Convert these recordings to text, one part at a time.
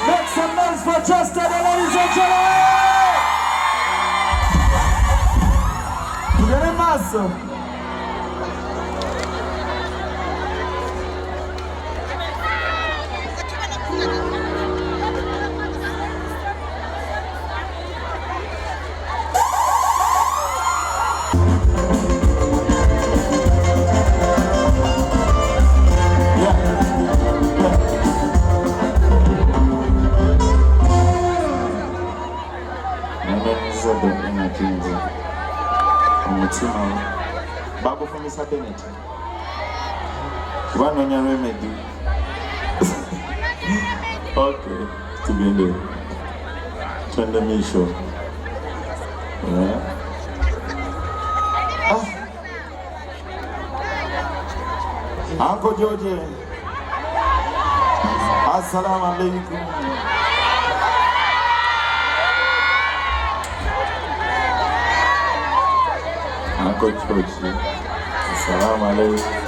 Make some noise for Geostedy, ladies and gentlemen! Very massive. Bago from Mr. Bennett. One on your remedy. Okay, to be there. Turn the me show. Yeah. Uncle George. Assalamu alaikum. Uncle George. Assalamu alaikum.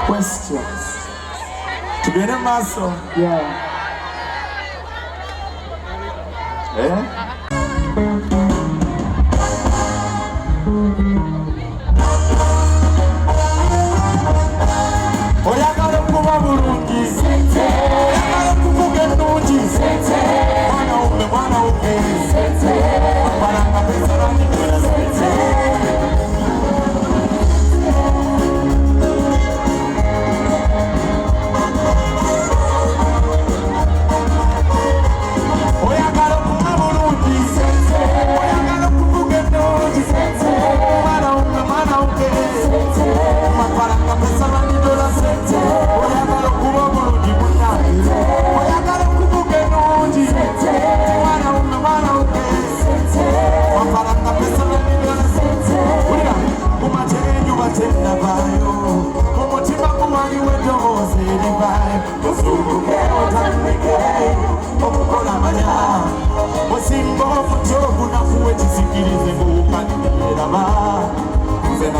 Questions. To get a muscle. Yeah. Oyagala kuba bulungi. Oyagala kuvuga ennungi. Mwana wuke. Balanga pesa rangi kwera sente.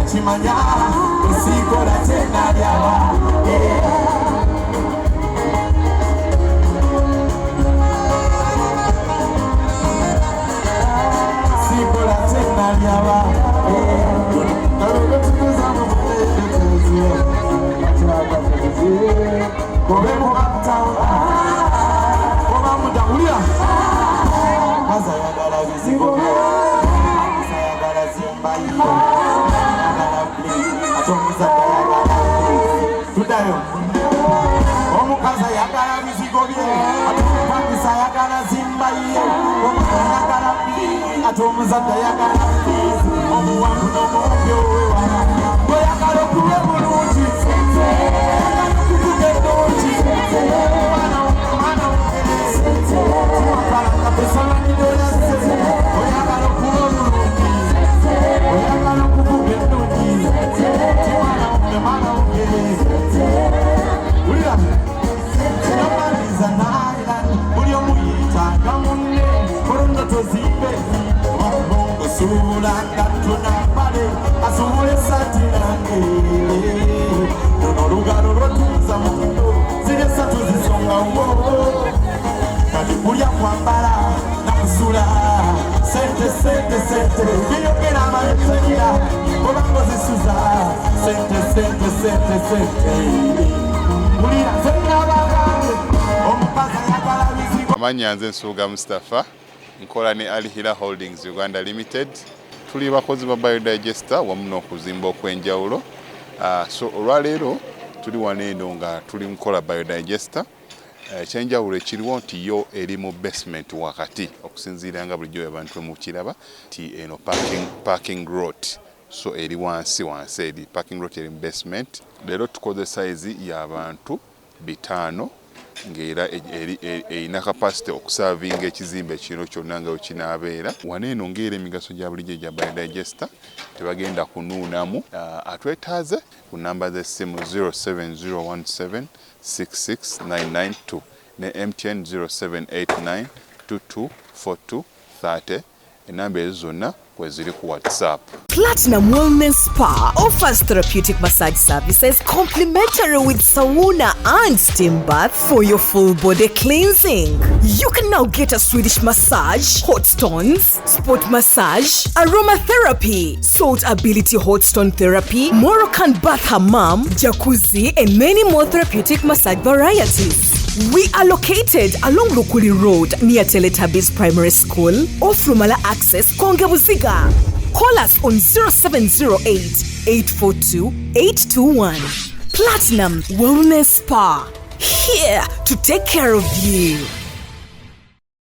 Chimanya, usiku la tena yawa. Usiku la tena yawa. Karibu tukuza mwenye machaka tukuzie. Kowe mwata Kowa mudahulia. Kaza ya gala visigo. Kaza ya gala zimba iyo. Tudayo omukazi ayagala bizigo bye atupangisa ayagala zimba ye omwana ayagala ate omuzadde ayagala omuwanvu n'omumpi owewala oyagala okuba bulungi oyagala okuvuga ennungi omwana wakalanga pesalanidolase oyagala okuba bulungi oyagala okuvuga ennungi mwana wuke ulira sinamaliza nairani buli omuyitaga munne olunno tozimbe omubongo suula ngatunambale asumula esati nange luno olugalo lwotuuza mundo ziri esatu zisonga wo kati kulya kwambala nakusula sente biyogera amayetera obango zisuza sente mulira zennabagange omukazi ayagala bizigo. Amanya nze Nsuuga Mustafa nkola ne Alihira Holdings Uganda Limited. Tuli bakozi ba biodigester wamu n'okuzimba okwenjawulo. So olwaleero tuli waneeno nga tuli nkola biodigester. Ekyenjawulo ekiriwo nti yo eri mu basement wakati okusinziira nga bulijjo abantu mu kiraba ti eno parking lot. So eri wansi eri parking lot eri mu basement. Leero tukoze size y'abantu 5 ng'era erina capacity okusavinga ekizimbe kino kyonna nga wekinaabeera. Waneeno ng'era emigaso gya bulijjo gya biodigester tebagenda kunuunamu. Atwetaaze ku namba z'essimu 07017 66992 ne MTN 0789 224230. Enamba ezo zonna kweziri ku WhatsApp. Platinum Wellness Spa offers therapeutic massage services complimentary with sauna and steam bath for your full body cleansing. You can now get a Swedish massage, hot stones, sport massage, aromatherapy, salt ability hot stone therapy, Moroccan bath hammam, jacuzzi, and many more therapeutic massage varieties. We are located along Lukuli Road near Teletubbies Primary School, off Rumala Access, Kongebuziga. Call us on 0708 842 821. Platinum Wellness Spa, here to take care of you.